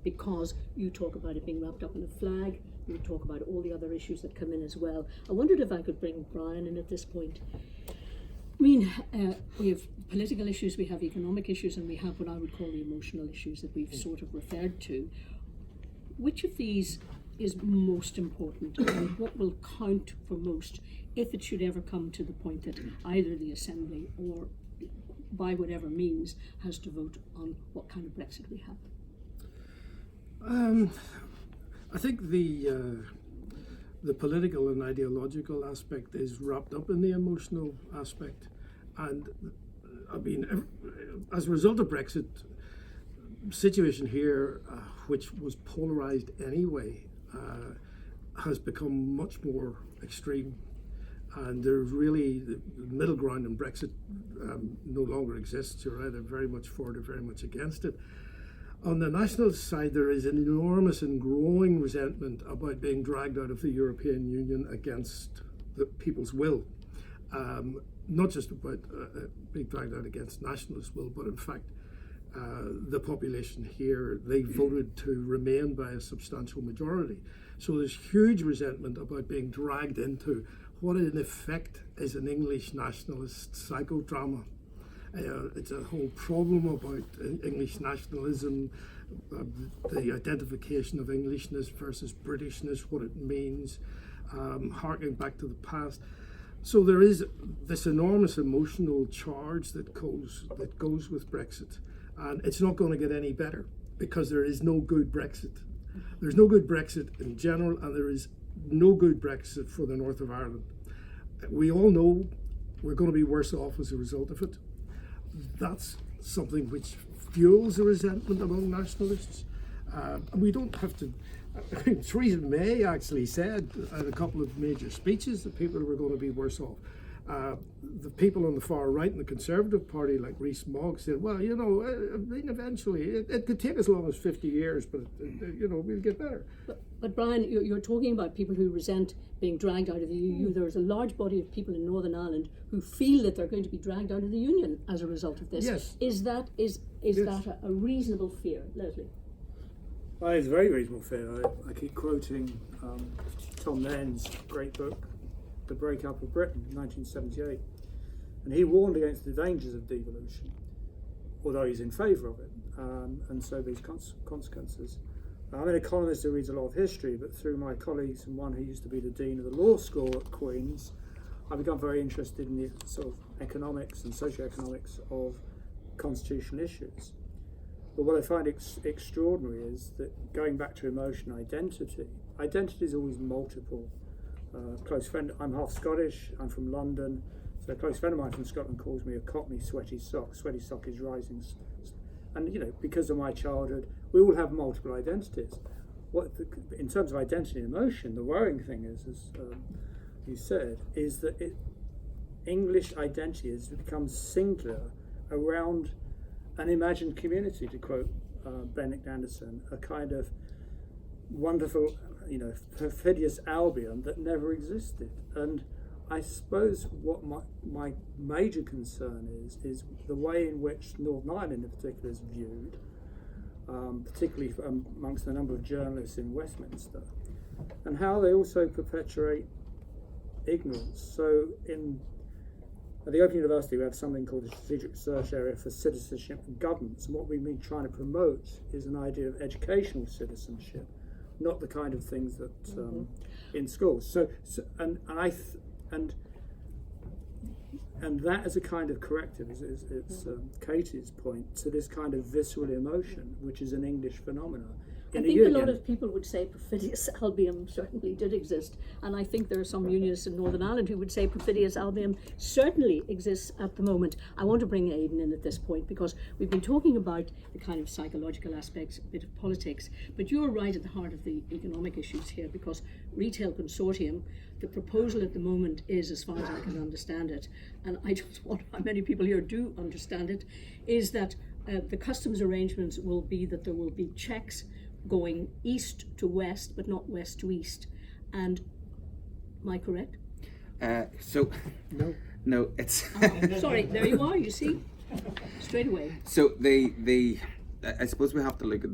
because you talk about it being wrapped up in a flag, you talk about all the other issues that come in as well. I wondered if I could bring Brian in at this point. I mean, we have political issues, we have economic issues, and we have what I would call the emotional issues that we've sort of referred to. Which of these is most important, and what will count for most if it should ever come to the point that either the Assembly or by whatever means has to vote on what kind of Brexit we have? I think the political and ideological aspect is wrapped up in the emotional aspect, and I mean, as a result of Brexit, situation here, which was polarised anyway, has become much more extreme, and there's really the middle ground in Brexit no longer exists. You're either very much for it or very much against it. On the national side, there is an enormous and growing resentment about being dragged out of the European Union against the people's will. Not just about being dragged out against nationalist will, but in fact, the population here, they voted to remain by a substantial majority. So there's huge resentment about being dragged into what in effect is an English nationalist psychodrama. It's a whole problem about English nationalism, the identification of Englishness versus Britishness, what it means, harking back to the past. So there is this enormous emotional charge that goes with Brexit, and it's not going to get any better because there is no good Brexit. There's no good Brexit in general, and there is no good Brexit for the north of Ireland. We all know we're going to be worse off as a result of it. That's something which fuels the resentment among nationalists. We don't have to. Theresa May actually said in a couple of major speeches that people were going to be worse off. The people on the far right in the Conservative Party, like Rhys Mogg, said, well, you know, I mean, eventually, it could take as long as 50 years, but, you know, we'll get better. But Brian, you're talking about people who resent being dragged out of the EU. There's a large body of people in Northern Ireland who feel that they're going to be dragged out of the Union as a result of this. Yes. Is that a reasonable fear, Leslie? Well, it's a very reasonable fear. I keep quoting Tom Nairn's great book, The Breakup of Britain, 1978. And he warned against the dangers of devolution, although he's in favour of it, and so these consequences. I'm an economist who reads a lot of history, but through my colleagues and one who used to be the Dean of the Law School at Queen's, I've become very interested in the sort of economics and socioeconomics of constitutional issues. But what I find extraordinary is that going back to emotion, identity is always multiple. Close friend, I'm half Scottish, I'm from London, so a close friend of mine from Scotland calls me a Cockney sweaty sock. Sweaty sock is rising. And, you know, because of my childhood, we all have multiple identities. In terms of identity and emotion, the worrying thing is, as you said, is that English identity has become singular around an imagined community, to quote Benedict Anderson, a kind of wonderful, you know, perfidious Albion that never existed. And I suppose what my major concern is the way in which Northern Ireland in particular is viewed, particularly amongst a number of journalists in Westminster, and how they also perpetuate ignorance. So at the Open University we have something called the Strategic Research Area for Citizenship and Governance, and what we've been trying to promote is an idea of educational citizenship, not the kind of things that in schools. And that as a kind of corrective is Katy's point to this kind of visceral emotion, which is an English phenomenon. I think a lot of people would say perfidious Albion certainly did exist, and I think there are some unionists in Northern Ireland who would say perfidious Albion certainly exists at the moment. I want to bring Aodhan in at this point because we've been talking about the kind of psychological aspects, a bit of politics, but you're right at the heart of the economic issues here, because Retail Consortium, the proposal at the moment is, as far as I can understand it, and I don't know how many people here do understand it, is that the customs arrangements will be that there will be checks going east to west, but not west to east. And am I correct? No, it's. Sorry, there you are. You see, straight away. So I suppose we have to look at